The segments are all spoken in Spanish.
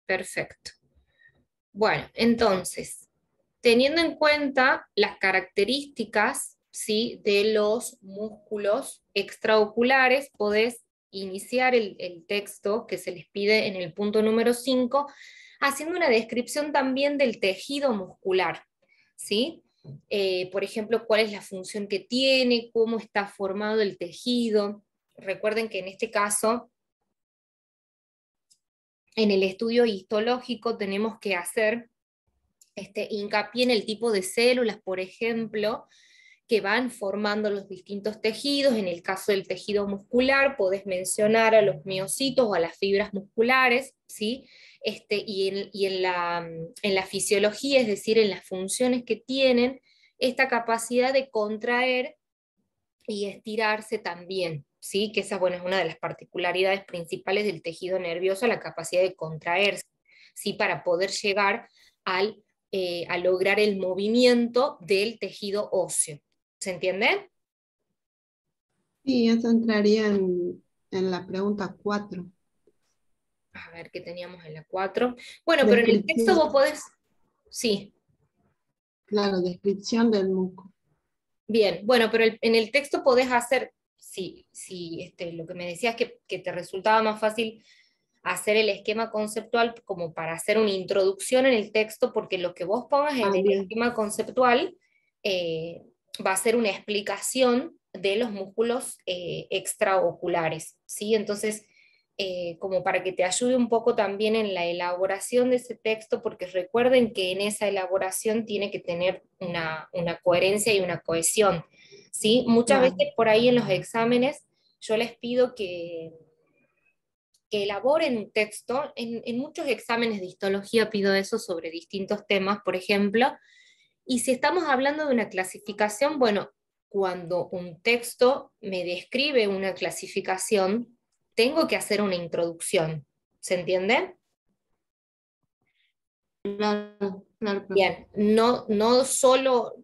Perfecto. Bueno, entonces, teniendo en cuenta las características, ¿sí?, de los músculos extraoculares, podés iniciar el texto que se les pide en el punto número 5, haciendo una descripción también del tejido muscular, ¿sí? Por ejemplo, cuál es la función que tiene, cómo está formado el tejido. Recuerden que en este caso, en el estudio histológico, tenemos que hacer hincapié en el tipo de células, por ejemplo, que van formando los distintos tejidos. En el caso del tejido muscular, podés mencionar a los miocitos o a las fibras musculares, ¿sí? En la fisiología, es decir, en las funciones que tienen, esta capacidad de contraer y estirarse también, ¿sí? Que esa, bueno, es una de las particularidades principales del tejido nervioso, la capacidad de contraerse, ¿sí? Para poder llegar a lograr el movimiento del tejido óseo. ¿Se entiende? Sí, eso entraría en la pregunta 4. A ver qué teníamos en la 4. Bueno, pero en el texto Descripción, vos podés, sí, claro, descripción del músculo. bien, bueno, pero en el texto podés hacer, sí, lo que me decías que te resultaba más fácil hacer el esquema conceptual como para hacer una introducción en el texto, porque lo que vos pongas en Ah, el bien. esquema conceptual eh, va a ser una explicación de los músculos extraoculares, ¿sí? Entonces, como para que te ayude un poco también en la elaboración de ese texto, porque recuerden que en esa elaboración tiene que tener una coherencia y una cohesión, ¿sí? Muchas Claro. veces por ahí en los exámenes yo les pido que elaboren un texto. En muchos exámenes de histología pido eso sobre distintos temas, por ejemplo, y si estamos hablando de una clasificación, bueno, cuando un texto me describe una clasificación, tengo que hacer una introducción. ¿Se entiende? Claro, claro, profe. Bien, no solo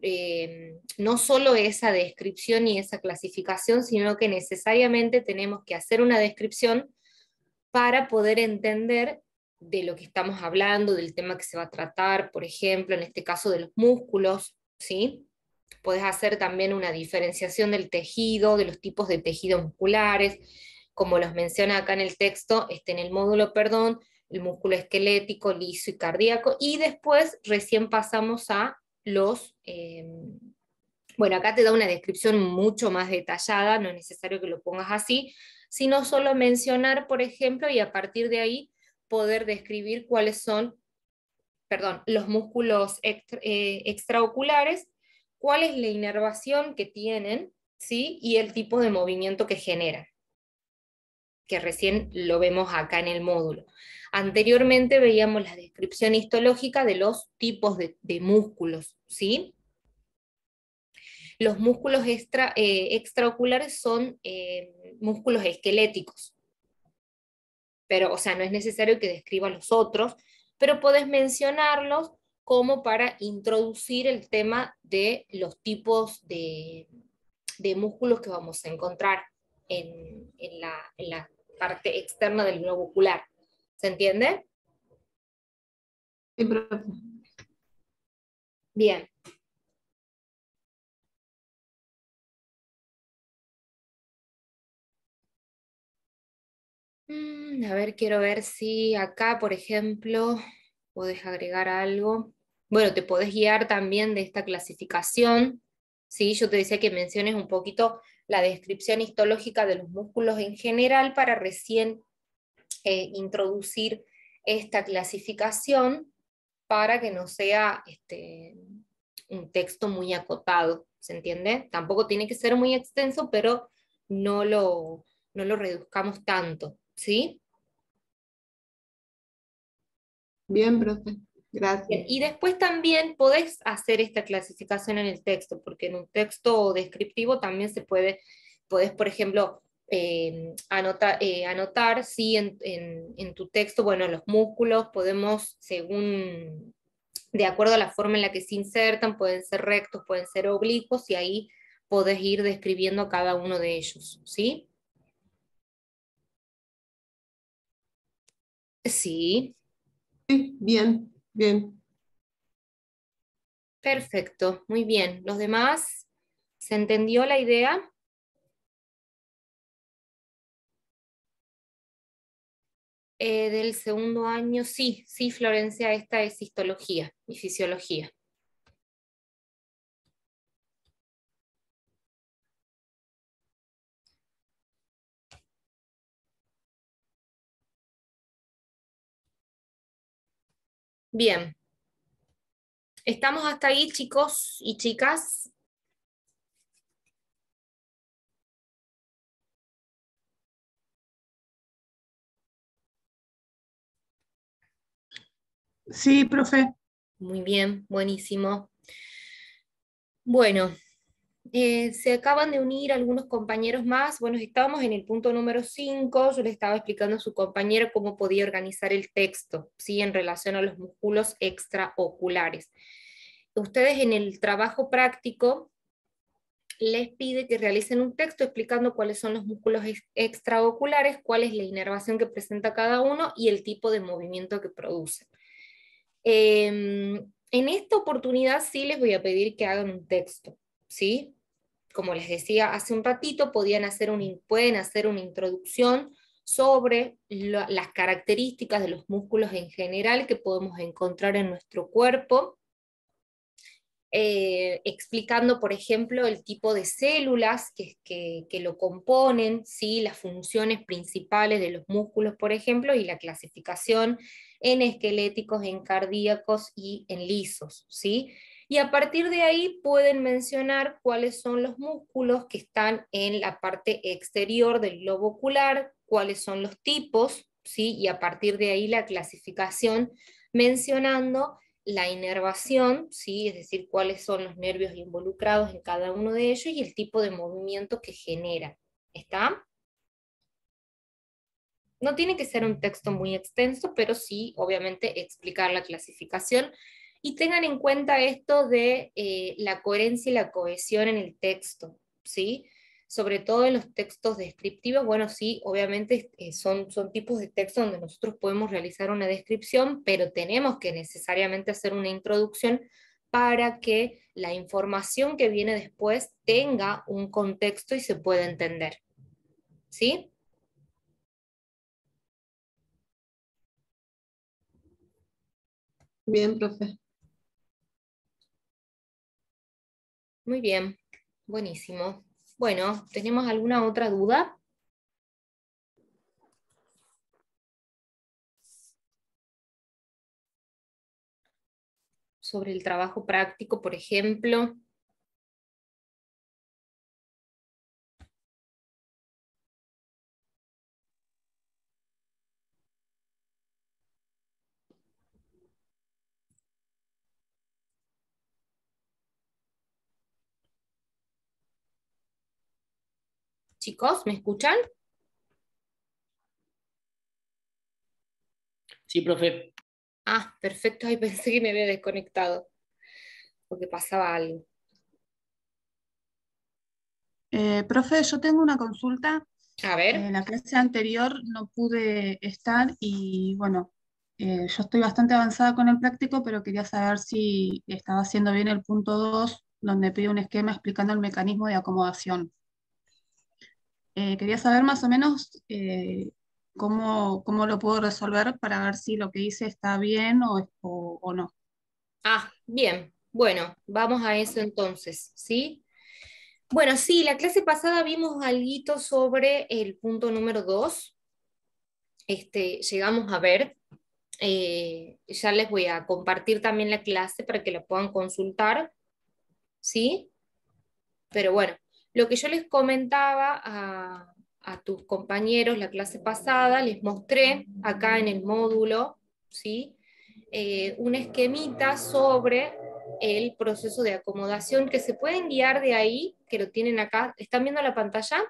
esa descripción y esa clasificación, sino que necesariamente tenemos que hacer una descripción para poder entender de lo que estamos hablando, del tema que se va a tratar, por ejemplo, en este caso de los músculos, ¿sí? Puedes hacer también una diferenciación del tejido, de los tipos de tejidos musculares, como los menciona acá en el texto, en el módulo, perdón, el músculo esquelético, liso y cardíaco, y después recién pasamos a bueno, acá te da una descripción mucho más detallada, no es necesario que lo pongas así, sino solo mencionar, por ejemplo, y a partir de ahí poder describir cuáles son, perdón, los músculos extraoculares, cuál es la inervación que tienen, ¿sí? Y el tipo de movimiento que generan, que recién lo vemos acá en el módulo. Anteriormente veíamos la descripción histológica de los tipos de músculos, ¿sí? Los músculos extraoculares son músculos esqueléticos, pero, o sea, no es necesario que describa los otros, pero podés mencionarlos como para introducir el tema de los tipos de músculos que vamos a encontrar en la parte externa del globo ocular. ¿Se entiende? Sí, profe. Bien. A ver, quiero ver si acá, por ejemplo, podés agregar algo. Bueno, te podés guiar también de esta clasificación, ¿sí? Yo te decía que menciones un poquito la descripción histológica de los músculos en general para recién introducir esta clasificación para que no sea un texto muy acotado, ¿se entiende? Tampoco tiene que ser muy extenso, pero no lo, no lo reduzcamos tanto, ¿sí? Bien, profe. Bien, Gracias. y después también podés hacer esta clasificación en el texto, porque en un texto descriptivo también podés, por ejemplo, anotar, sí, en tu texto, bueno, los músculos podemos, según, de acuerdo a la forma en la que se insertan, pueden ser rectos, pueden ser oblicuos, y ahí podés ir describiendo cada uno de ellos, ¿sí? Sí. Sí, bien, bien. Perfecto, muy bien. ¿Los demás? ¿Se entendió la idea? Del segundo año, sí, sí, Florencia, esta es histología y fisiología. Bien. ¿Estamos hasta ahí, chicos y chicas? Sí, profe. Muy bien, buenísimo. Bueno, se acaban de unir algunos compañeros más. Bueno, estábamos en el punto número 5. Yo le estaba explicando a su compañero cómo podía organizar el texto, ¿sí? En relación a los músculos extraoculares. Ustedes en el trabajo práctico les pide que realicen un texto explicando cuáles son los músculos extraoculares, cuál es la inervación que presenta cada uno y el tipo de movimiento que produce. En esta oportunidad sí les voy a pedir que hagan un texto, ¿sí? Como les decía hace un ratito, pueden hacer una introducción sobre las características de los músculos en general que podemos encontrar en nuestro cuerpo, explicando, por ejemplo, el tipo de células que lo componen, ¿sí? Las funciones principales de los músculos, por ejemplo, y la clasificación en esqueléticos, en cardíacos y en lisos, ¿sí? Y a partir de ahí pueden mencionar cuáles son los músculos que están en la parte exterior del globo ocular, cuáles son los tipos, ¿sí? Y a partir de ahí la clasificación mencionando la inervación, ¿sí? Es decir, cuáles son los nervios involucrados en cada uno de ellos y el tipo de movimiento que genera. ¿Está? No tiene que ser un texto muy extenso, pero sí, obviamente, explicar la clasificación. Y tengan en cuenta esto de la coherencia y la cohesión en el texto, ¿sí? Sobre todo en los textos descriptivos, bueno, sí, obviamente son tipos de texto donde nosotros podemos realizar una descripción, pero tenemos que necesariamente hacer una introducción para que la información que viene después tenga un contexto y se pueda entender, ¿sí? Bien, profe. Muy bien, buenísimo. Bueno, ¿tenemos alguna otra duda sobre el trabajo práctico, por ejemplo? Chicos, ¿me escuchan? Sí, profe. Ah, perfecto, ay, pensé que me había desconectado, porque pasaba algo. Profe, yo tengo una consulta. A ver, En la clase anterior no pude estar y bueno, yo estoy bastante avanzada con el práctico, pero quería saber si estaba haciendo bien el punto 2, donde pide un esquema explicando el mecanismo de acomodación. Quería saber más o menos cómo lo puedo resolver para ver si lo que hice está bien o no. bien, bueno, vamos a eso entonces, ¿sí? Bueno, sí, la clase pasada vimos algo sobre el punto número 2. Llegamos a ver. Ya les voy a compartir también la clase para que la puedan consultar, ¿sí? Pero bueno, lo que yo les comentaba a tus compañeros la clase pasada, les mostré acá en el módulo, ¿sí? Un esquemita sobre el proceso de acomodación que se pueden guiar de ahí, que lo tienen acá. ¿Están viendo la pantalla?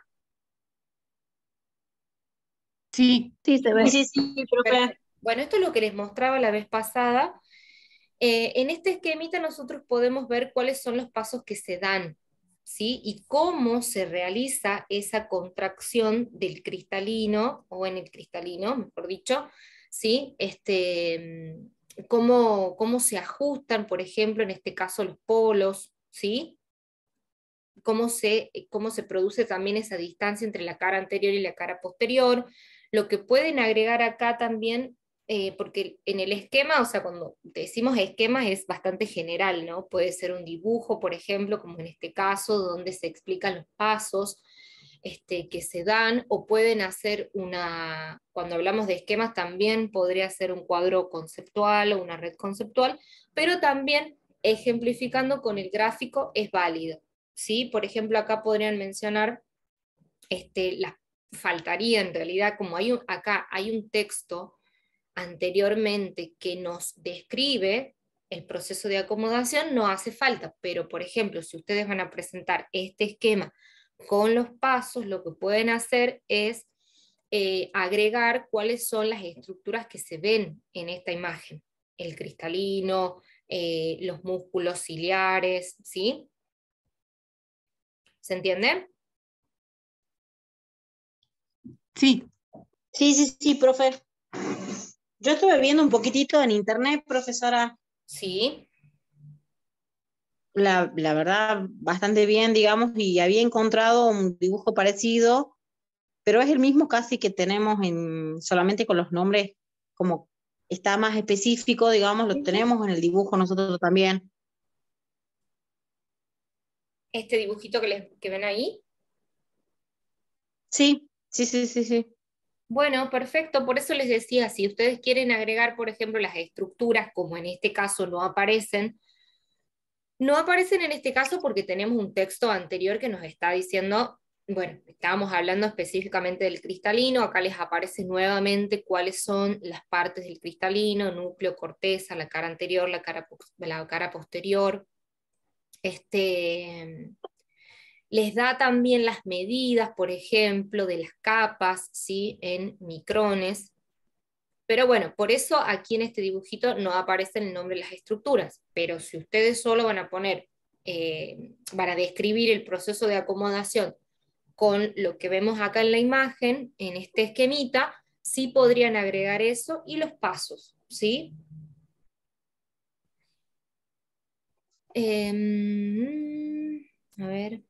Sí, Sí, se ve. Sí, sí, profe. Perfecto. Bueno, esto es lo que les mostraba la vez pasada. En este esquemita nosotros podemos ver cuáles son los pasos que se dan, ¿sí? Y cómo se realiza esa contracción del cristalino, o en el cristalino, mejor dicho, ¿sí? Cómo se ajustan, por ejemplo, en este caso los polos, ¿sí? Cómo se produce también esa distancia entre la cara anterior y la cara posterior. Lo que pueden agregar acá también, porque en el esquema, o sea, cuando decimos esquema es bastante general, ¿no? Puede ser un dibujo, por ejemplo, como en este caso, donde se explican los pasos que se dan, o pueden hacer cuando hablamos de esquemas también podría ser un cuadro conceptual o una red conceptual, pero también ejemplificando con el gráfico es válido. ¿Sí? Por ejemplo, acá podrían mencionar, faltaría en realidad, como acá hay un texto anteriormente que nos describe el proceso de acomodación, no hace falta, pero por ejemplo, si ustedes van a presentar este esquema con los pasos, lo que pueden hacer es agregar cuáles son las estructuras que se ven en esta imagen, el cristalino, los músculos ciliares, ¿sí? ¿Se entiende? Sí, Sí, sí, sí, profe. Yo estuve viendo un poquitito en internet, profesora, Sí. la verdad, bastante bien, digamos, y había encontrado un dibujo parecido, pero es el mismo casi que tenemos solamente con los nombres, como está más específico, digamos, lo tenemos en el dibujo nosotros también. Este dibujito que ven ahí. Sí, sí, sí, sí, sí. Bueno, perfecto, por eso les decía, si ustedes quieren agregar, por ejemplo, las estructuras, como en este caso no aparecen en este caso porque tenemos un texto anterior que nos está diciendo, bueno, estábamos hablando específicamente del cristalino, acá les aparece nuevamente cuáles son las partes del cristalino, núcleo, corteza, la cara anterior, la cara posterior. Les da también las medidas, por ejemplo, de las capas, ¿sí? En micrones. Pero bueno, por eso aquí en este dibujito no aparece el nombre de las estructuras. Pero si ustedes solo van a poner, van a describir el proceso de acomodación con lo que vemos acá en la imagen, en este esquemita, sí podrían agregar eso y los pasos, ¿sí? A ver.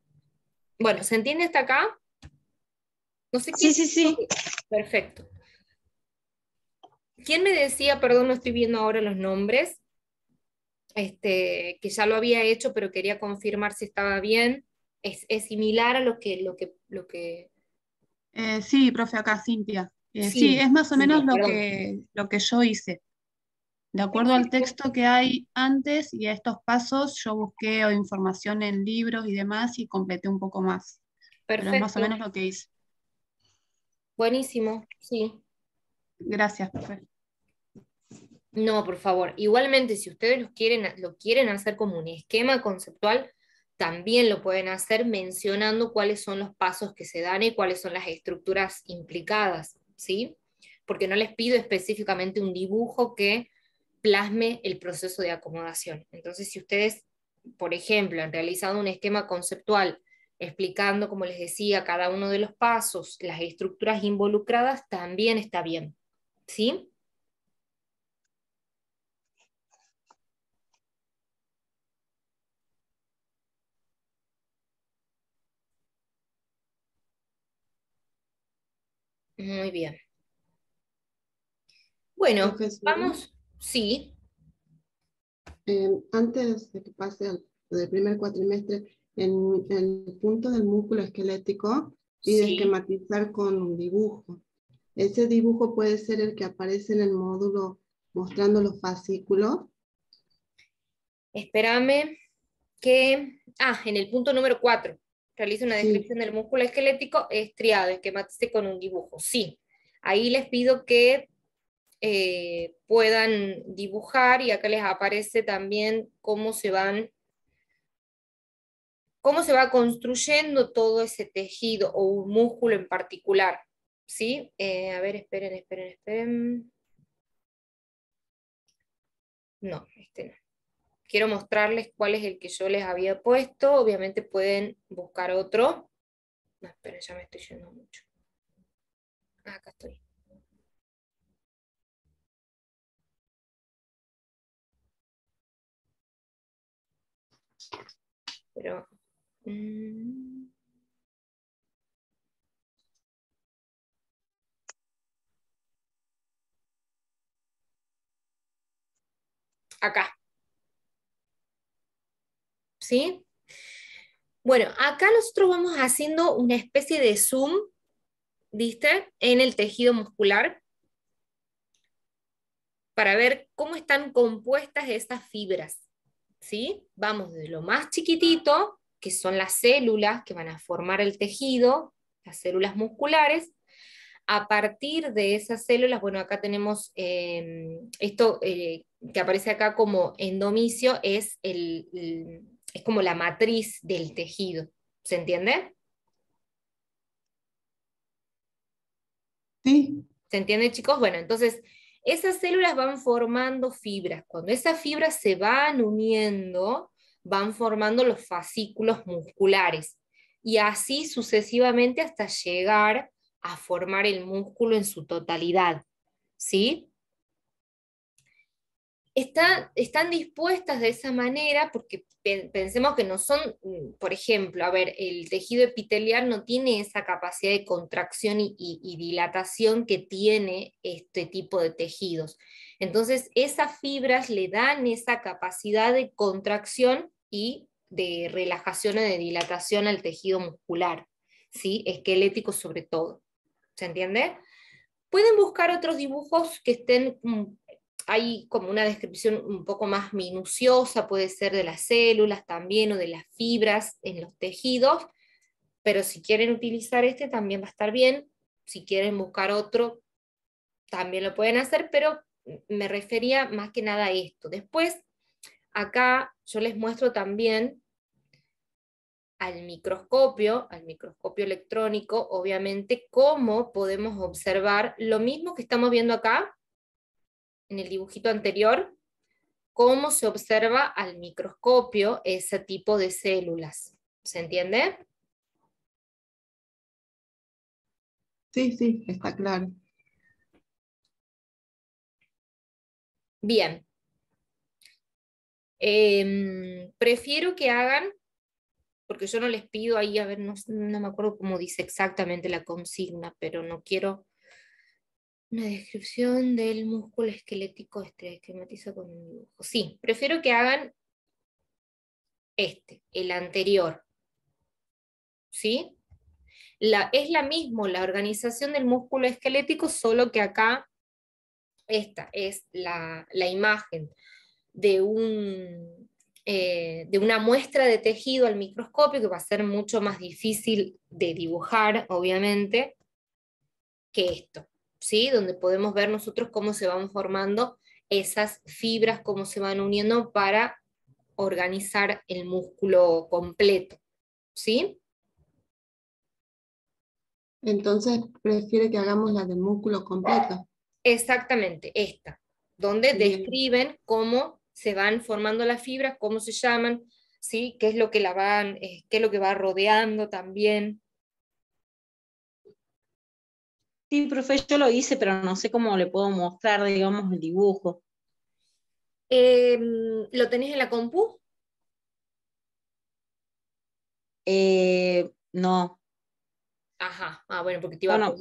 Bueno, ¿se entiende hasta acá? No sé quién. Sí, sí, sí. Perfecto. ¿Quién me decía, perdón, no estoy viendo ahora los nombres, que ya lo había hecho, pero quería confirmar si estaba bien? Es similar a lo que. sí, profe, acá Cintia. Sí, Sí, es más o Cintia, menos perdón. lo que yo hice. De acuerdo al Perfecto, texto que hay antes y a estos pasos, yo busqué información en libros y demás y completé un poco más. Pero es más o perfecto. menos lo que hice. Buenísimo, sí. Gracias, profe. No, por favor. Igualmente, si ustedes lo quieren hacer como un esquema conceptual, también lo pueden hacer mencionando cuáles son los pasos que se dan y cuáles son las estructuras implicadas, ¿sí? Porque no les pido específicamente un dibujo que plasme el proceso de acomodación. Entonces, si ustedes, por ejemplo, han realizado un esquema conceptual explicando, como les decía, cada uno de los pasos, las estructuras involucradas, también está bien, ¿sí? Muy bien. Bueno, Profesora, vamos, sí, antes de que pase al del primer cuatrimestre, en el punto del músculo esquelético, pide sí. esquematizar con un dibujo. Ese dibujo puede ser el que aparece en el módulo mostrando los fascículos. Espérame en el punto número 4, realiza una Sí, descripción del músculo esquelético estriado, esquematice con un dibujo. Sí, ahí les pido que puedan dibujar y acá les aparece también cómo se va construyendo todo ese tejido o un músculo en particular. ¿Sí? A ver, esperen. No, no. Quiero mostrarles cuál es el que yo les había puesto. Obviamente pueden buscar otro. No, esperen, ya me estoy yendo mucho. Acá estoy. Pero... acá. ¿Sí? Bueno, acá nosotros vamos haciendo una especie de zoom, ¿viste? En el tejido muscular para ver cómo están compuestas esas fibras, ¿sí? Vamos desde lo más chiquitito, que son las células que van a formar el tejido, las células musculares. A partir de esas células, bueno, acá tenemos esto que aparece acá como endomisio, es como la matriz del tejido. ¿Se entiende? Sí, ¿Se entiende, chicos? Bueno, entonces, esas células van formando fibras. Cuando esas fibras se van uniendo, van formando los fascículos musculares. Y así sucesivamente hasta llegar a formar el músculo en su totalidad. ¿Sí? Están dispuestas de esa manera porque pensemos que no son, por ejemplo, a ver, el tejido epitelial no tiene esa capacidad de contracción y dilatación que tiene este tipo de tejidos. Entonces, esas fibras le dan esa capacidad de contracción y de relajación o de dilatación al tejido muscular, ¿sí? Esquelético sobre todo. ¿Se entiende? Pueden buscar otros dibujos que estén hay como una descripción un poco más minuciosa, puede ser de las células también o de las fibras en los tejidos, pero si quieren utilizar este también va a estar bien. Si quieren buscar otro, también lo pueden hacer, pero me refería más que nada a esto. Después, acá yo les muestro también al microscopio electrónico, obviamente, cómo podemos observar lo mismo que estamos viendo acá, en el dibujito anterior, cómo se observa al microscopio ese tipo de células. ¿Se entiende? sí, sí, está claro. Bien. Prefiero que hagan, porque yo no les pido ahí, a ver, no me acuerdo cómo dice exactamente la consigna, pero no quiero una descripción del músculo esquelético esquematiza con un dibujo. Sí, prefiero que hagan el anterior. ¿Sí? Es la misma la organización del músculo esquelético, solo que acá esta es la imagen de, de una muestra de tejido al microscopio, que va a ser mucho más difícil de dibujar, obviamente, que esto, ¿sí? Donde podemos ver nosotros cómo se van formando esas fibras, cómo se van uniendo para organizar el músculo completo, ¿sí? Entonces prefiere que hagamos la del músculo completo. Exactamente, esta, donde Bien. describen cómo se van formando las fibras, cómo se llaman, ¿sí? Qué es lo que la van, qué es lo que va rodeando también. Sí, profe, yo lo hice, pero no sé cómo le puedo mostrar, digamos, el dibujo. ¿Lo tenés en la compu? No, Ajá, bueno, porque bueno,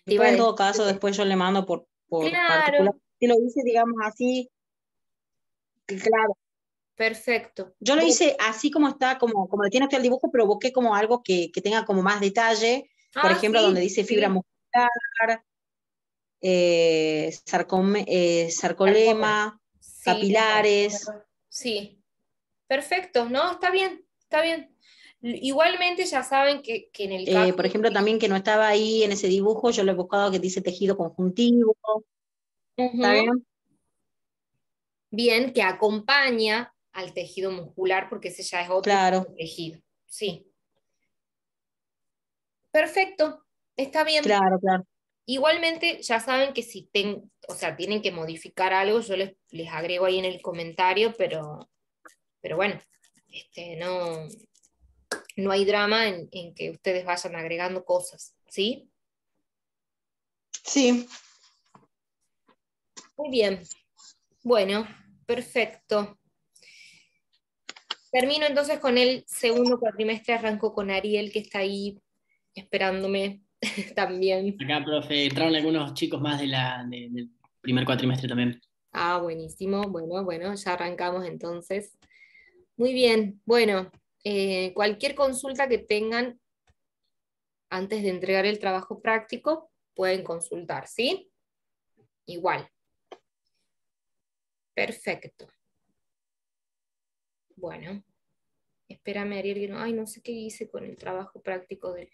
te iba a después en decir. todo caso, después yo le mando por particular. Claro, Si lo hice, digamos, así, que claro. perfecto. Yo lo Bueno, hice así como está, como le tiene usted el dibujo, pero busqué como algo que tenga como más detalle. Por ejemplo, donde sí, dice fibra sí, muscular, sarcómero. sarcolema, Sí, capilares. sí, perfecto, ¿no? Está bien, está bien. Igualmente ya saben que en el caso Por ejemplo, también que no estaba ahí en ese dibujo, yo lo he buscado que dice tejido conjuntivo. ¿Está ujú, bien? bien, que acompaña al tejido muscular, porque ese ya es otro tipo Claro, de tejido. Sí, perfecto, está bien. claro, claro. Igualmente, ya saben que si o sea, tienen que modificar algo, yo les agrego ahí en el comentario, pero bueno, no, no hay drama en que ustedes vayan agregando cosas, ¿sí? Sí, Muy bien, bueno, perfecto. Termino entonces con el segundo cuatrimestre, arranco con Ariel, que está ahí esperándome también. Acá, profe, entraron algunos chicos más del primer cuatrimestre también. Ah, buenísimo. Bueno, ya arrancamos entonces. Muy bien. Bueno, cualquier consulta que tengan antes de entregar el trabajo práctico, pueden consultar, ¿sí? Igual. Perfecto. Bueno, espérame, Ariel, que no, ay, no sé qué hice con el trabajo práctico del...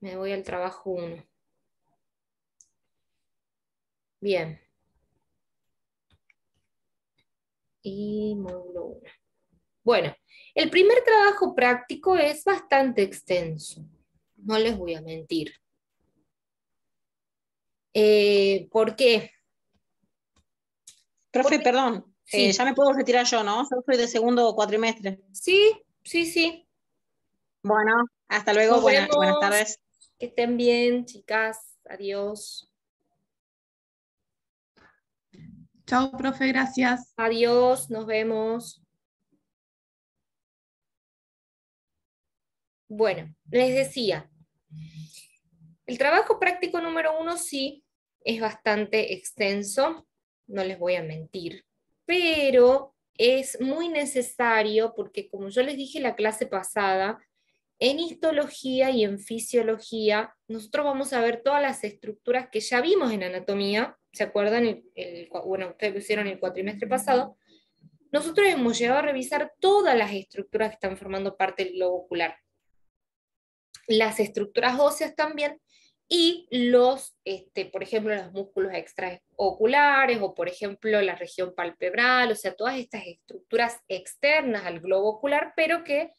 Me voy al trabajo 1. Bien. Y módulo 1. Bueno, el primer trabajo práctico es bastante extenso, no les voy a mentir. ¿Por qué? Profe, Porque- perdón, sí, ya me puedo retirar yo, ¿no? Yo soy de segundo cuatrimestre. sí. Bueno, hasta luego, Nos buenas vemos. tardes. Que estén bien, chicas. Adiós. Chao, profe, gracias. Adiós, nos vemos. Bueno, les decía, el trabajo práctico número 1 sí es bastante extenso, no les voy a mentir, pero es muy necesario porque, como yo les dije la clase pasada, en histología y en fisiología, nosotros vamos a ver todas las estructuras que ya vimos en anatomía, ¿se acuerdan? Bueno, ustedes lo hicieron el cuatrimestre pasado. Nosotros hemos llegado a revisar todas las estructuras que están formando parte del globo ocular, las estructuras óseas también, y por ejemplo, los músculos extraoculares, o por ejemplo, la región palpebral, o sea, todas estas estructuras externas al globo ocular, pero que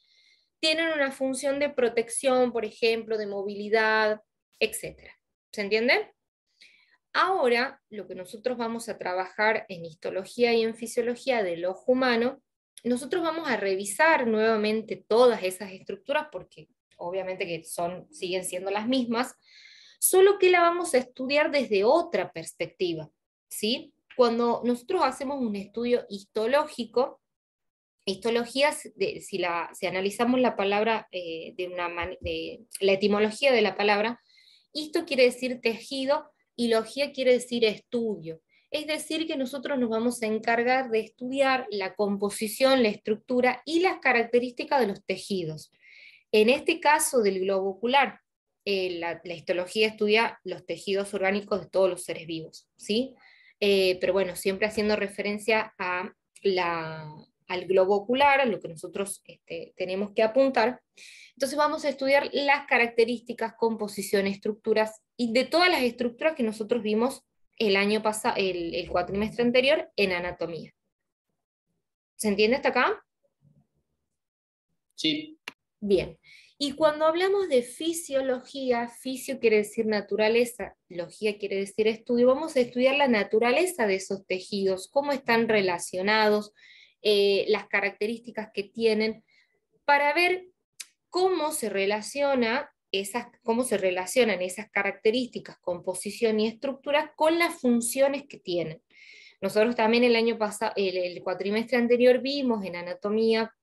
tienen una función de protección, por ejemplo, de movilidad, etc. ¿Se entiende? Ahora, lo que nosotros vamos a trabajar en histología y en fisiología del ojo humano, nosotros vamos a revisar nuevamente todas esas estructuras, porque obviamente que siguen siendo las mismas, solo que la vamos a estudiar desde otra perspectiva, ¿sí? Cuando nosotros hacemos un estudio histológico, histología, si analizamos la palabra, la etimología de la palabra, histo quiere decir tejido y logía quiere decir estudio. Es decir, que nosotros nos vamos a encargar de estudiar la composición, la estructura y las características de los tejidos. En este caso del globo ocular, la histología estudia los tejidos orgánicos de todos los seres vivos, ¿sí? Pero bueno, siempre haciendo referencia a al globo ocular, a lo que nosotros tenemos que apuntar. Entonces vamos a estudiar las características, composición, estructuras, y de todas las estructuras que nosotros vimos el año pasado, el cuatrimestre anterior en anatomía. ¿Se entiende hasta acá? Sí. Bien. Y cuando hablamos de fisiología, fisio quiere decir naturaleza, logía quiere decir estudio, vamos a estudiar la naturaleza de esos tejidos, cómo están relacionados, las características que tienen, para ver cómo se cómo se relacionan esas características, composición y estructura con las funciones que tienen. Nosotros también el año pasado, el cuatrimestre anterior, vimos en anatomía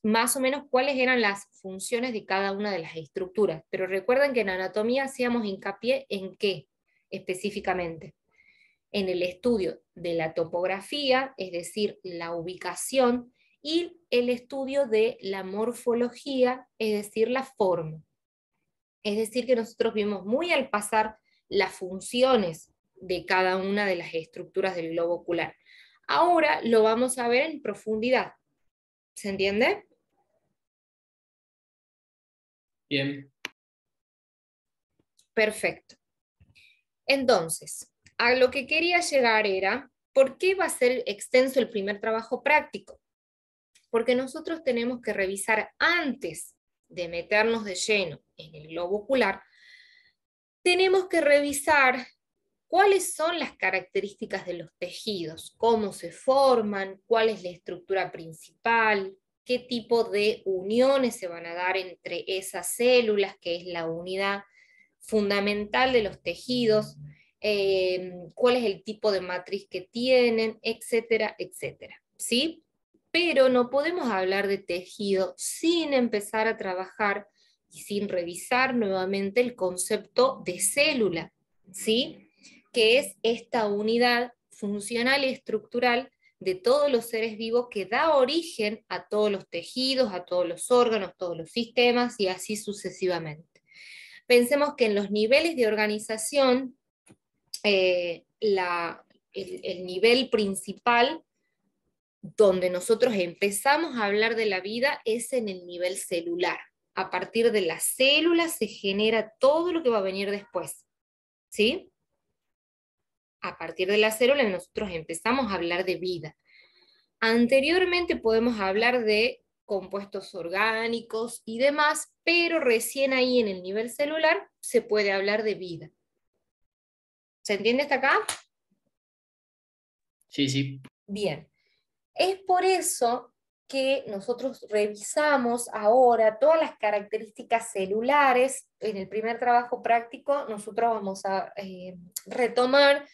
más o menos cuáles eran las funciones de cada una de las estructuras, pero recuerden que en anatomía hacíamos hincapié en qué específicamente. En el estudio de la topografía, es decir, la ubicación, y el estudio de la morfología, es decir, la forma. Es decir, que nosotros vimos muy al pasar las funciones de cada una de las estructuras del globo ocular. Ahora lo vamos a ver en profundidad. ¿Se entiende? Bien. Perfecto. Entonces, a lo que quería llegar era, ¿por qué va a ser extenso el primer trabajo práctico? Porque nosotros tenemos que revisar antes de meternos de lleno en el globo ocular, tenemos que revisar cuáles son las características de los tejidos, cómo se forman, cuál es la estructura principal, qué tipo de uniones se van a dar entre esas células, que es la unidad fundamental de los tejidos, cuál es el tipo de matriz que tienen, etcétera, etcétera. ¿Sí? pero no podemos hablar de tejido sin empezar a trabajar y sin revisar nuevamente el concepto de célula, ¿sí? Que es esta unidad funcional y estructural de todos los seres vivos que da origen a todos los tejidos, a todos los órganos, todos los sistemas y así sucesivamente. Pensemos que en los niveles de organización, el nivel principal donde nosotros empezamos a hablar de la vida es en el nivel celular. A partir de las células se genera todo lo que va a venir después, ¿sí? A partir de las células nosotros empezamos a hablar de vida. Anteriormente podemos hablar de compuestos orgánicos y demás, pero recién ahí en el nivel celular se puede hablar de vida. ¿Se entiende hasta acá? Sí, sí. Bien. Es por eso que nosotros revisamos ahora todas las características celulares. En el primer trabajo práctico nosotros vamos a retomar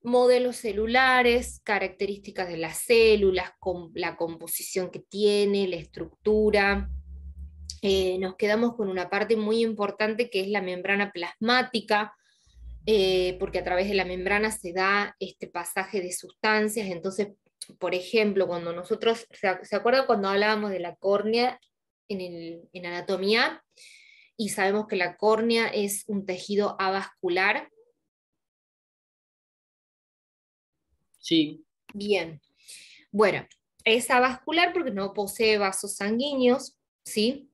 modelos celulares, características de las células, la composición que tiene, la estructura. Nos quedamos con una parte muy importante que es la membrana plasmática, porque a través de la membrana se da este pasaje de sustancias. Entonces, por ejemplo, cuando nosotros, ¿se acuerdan cuando hablábamos de la córnea en anatomía? Y sabemos que la córnea es un tejido avascular. Sí. Bien. Bueno, es avascular porque no posee vasos sanguíneos, ¿sí?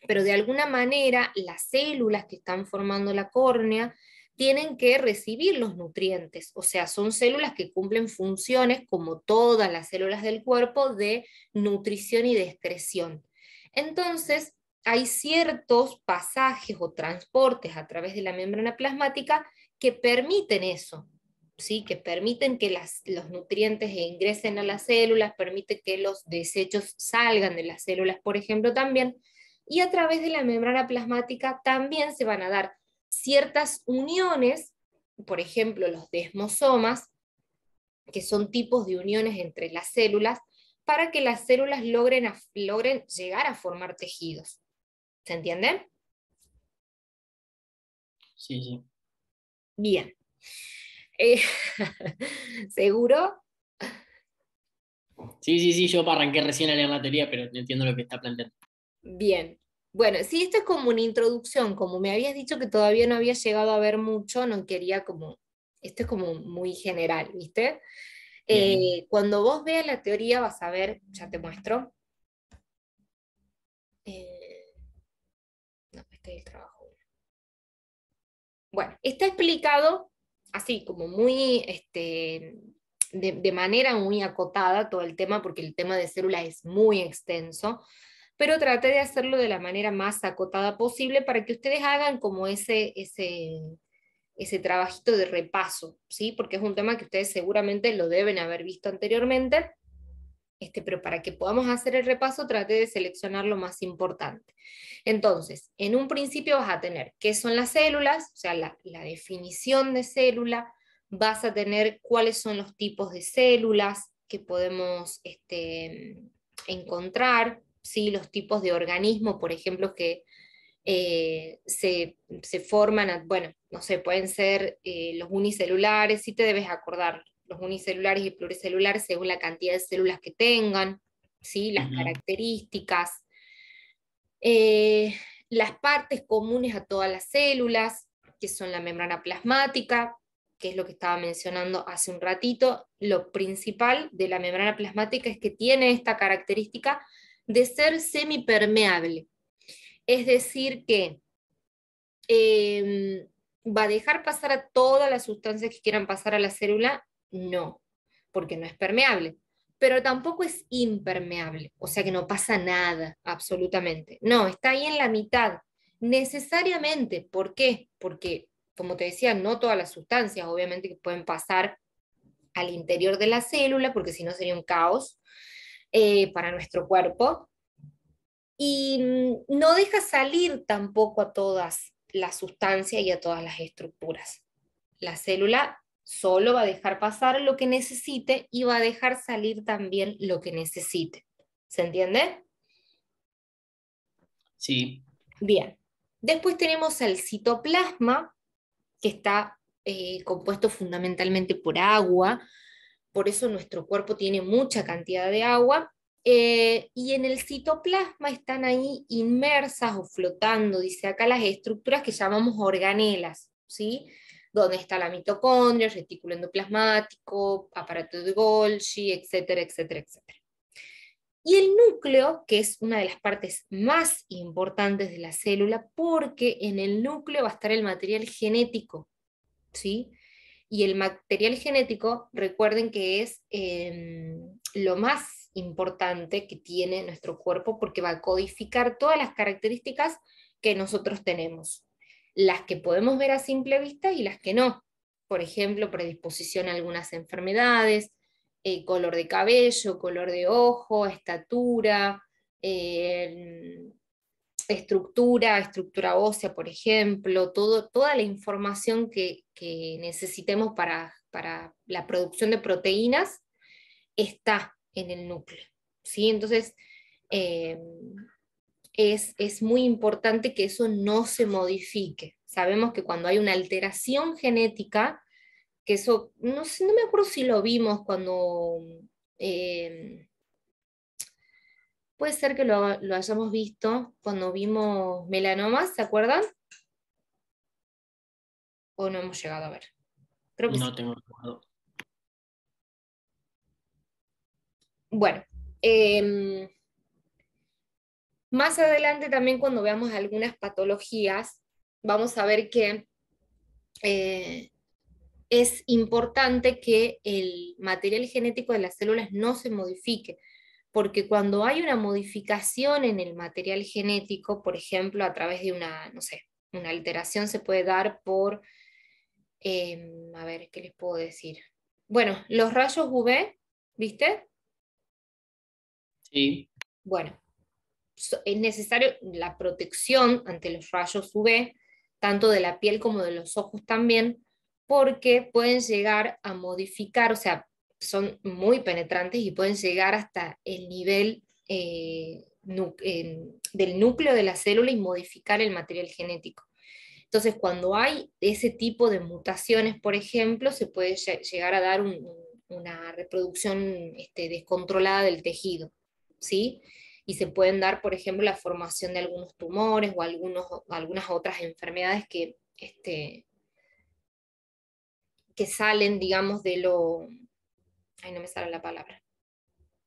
Pero de alguna manera las células que están formando la córnea tienen que recibir los nutrientes, o sea, son células que cumplen funciones, como todas las células del cuerpo, de nutrición y de excreción. Entonces, hay ciertos pasajes o transportes a través de la membrana plasmática que permiten eso, ¿sí? Que permiten que los nutrientes ingresen a las células, permite que los desechos salgan de las células, por ejemplo, también, y a través de la membrana plasmática también se van a dar ciertas uniones, por ejemplo, los desmosomas, que son tipos de uniones entre las células, para que las células logren llegar a formar tejidos. ¿Se entiende? Sí, sí. Bien. ¿Seguro? Sí, sí, sí, yo arranqué recién a leer la teoría, pero entiendo lo que está planteando. Bien. Bueno, sí, esto es como una introducción, como me habías dicho que todavía no había llegado a ver mucho, no quería como, esto es como muy general, ¿viste? Cuando vos veas la teoría vas a ver, ya te muestro. No, este es el trabajo. Bueno, está explicado así como muy, de manera muy acotada todo el tema, porque el tema de células es muy extenso, pero traté de hacerlo de la manera más acotada posible para que ustedes hagan como ese trabajito de repaso, ¿sí? Porque es un tema que ustedes seguramente lo deben haber visto anteriormente, pero para que podamos hacer el repaso traté de seleccionar lo más importante. Entonces, en un principio vas a tener qué son las células, o sea, la definición de célula, vas a tener cuáles son los tipos de células que podemos encontrar, ¿sí? Los tipos de organismos, por ejemplo, que se forman, bueno, no sé, pueden ser los unicelulares, sí te debes acordar, los unicelulares y pluricelulares según la cantidad de células que tengan, ¿sí? Las características, las partes comunes a todas las células, que son la membrana plasmática, que es lo que estaba mencionando hace un ratito. Lo principal de la membrana plasmática es que tiene esta característica de ser semipermeable. Es decir que ¿va a dejar pasar a todas las sustancias que quieran pasar a la célula? No, porque no es permeable, pero tampoco es impermeable, o sea que no pasa nada, absolutamente. No, está ahí en la mitad, necesariamente. ¿Por qué? Porque, como te decía, no todas las sustancias, obviamente, que pueden pasar al interior de la célula, porque si no sería un caos para nuestro cuerpo, y no deja salir tampoco a todas las sustancias y a todas las estructuras. La célula Solo va a dejar pasar lo que necesite y va a dejar salir también lo que necesite. ¿Se entiende? Sí. Bien. Después tenemos el citoplasma, que está compuesto fundamentalmente por agua, por eso nuestro cuerpo tiene mucha cantidad de agua, y en el citoplasma están ahí inmersas o flotando, dice acá, las estructuras que llamamos organelas, ¿sí? Donde está la mitocondria, el retículo endoplasmático, aparato de Golgi, etcétera, etcétera, etcétera. Y el núcleo, que es una de las partes más importantes de la célula, porque en el núcleo va a estar el material genético, ¿sí? Y el material genético, recuerden que es lo más importante que tiene nuestro cuerpo porque va a codificar todas las características que nosotros tenemos, las que podemos ver a simple vista y las que no. Por ejemplo, predisposición a algunas enfermedades, color de cabello, color de ojo, estatura, estructura ósea, por ejemplo, toda la información que necesitemos para la producción de proteínas está en el núcleo, ¿sí? Entonces, eh, es muy importante que eso no se modifique. Sabemos que cuando hay una alteración genética, que eso, no sé, no me acuerdo si lo vimos cuando... eh, puede ser que lo hayamos visto cuando vimos melanomas, ¿se acuerdan? ¿O no hemos llegado a ver? Creo que sí. No tengo recuerdo. Bueno, más adelante también cuando veamos algunas patologías, vamos a ver que es importante que el material genético de las células no se modifique, porque cuando hay una modificación en el material genético, por ejemplo, a través de una, no sé, una alteración se puede dar por, a ver, ¿qué les puedo decir? Bueno, los rayos UV, ¿viste? Sí. Bueno, es necesario la protección ante los rayos UV, tanto de la piel como de los ojos también, porque pueden llegar a modificar, o sea, son muy penetrantes y pueden llegar hasta el nivel del núcleo de la célula y modificar el material genético. Entonces, cuando hay ese tipo de mutaciones, por ejemplo, se puede llegar a dar una reproducción descontrolada del tejido, ¿sí? Y se pueden dar, por ejemplo, la formación de algunos tumores o algunas otras enfermedades que salen, digamos, de lo... Ay, no me sale la palabra.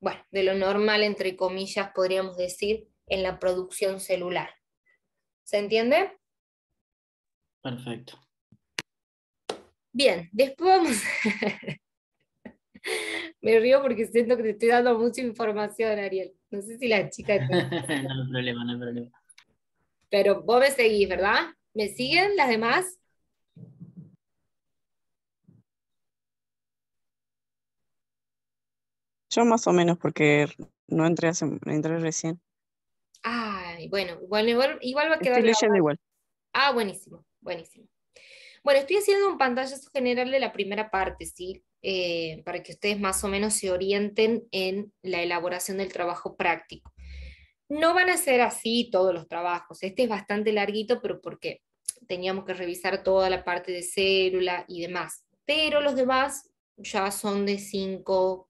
Bueno, de lo normal, entre comillas, podríamos decir, en la producción celular. ¿Se entiende? Perfecto. Bien, después vamos... Me río porque siento que te estoy dando mucha información, Ariel. No sé si la chica... No hay problema, no hay problema. Pero vos me seguís, ¿verdad? ¿Me siguen las demás? Yo más o menos, porque no entré, entré recién. Ay, bueno, igual va a quedar Estoy leyendo grabado. igual. Ah, buenísimo, buenísimo. Bueno, estoy haciendo un pantallazo general de la primera parte, ¿sí? Para que ustedes más o menos se orienten en la elaboración del trabajo práctico. No van a ser así todos los trabajos. Este es bastante larguito, pero porque teníamos que revisar toda la parte de célula y demás. Pero los demás ya son de 5,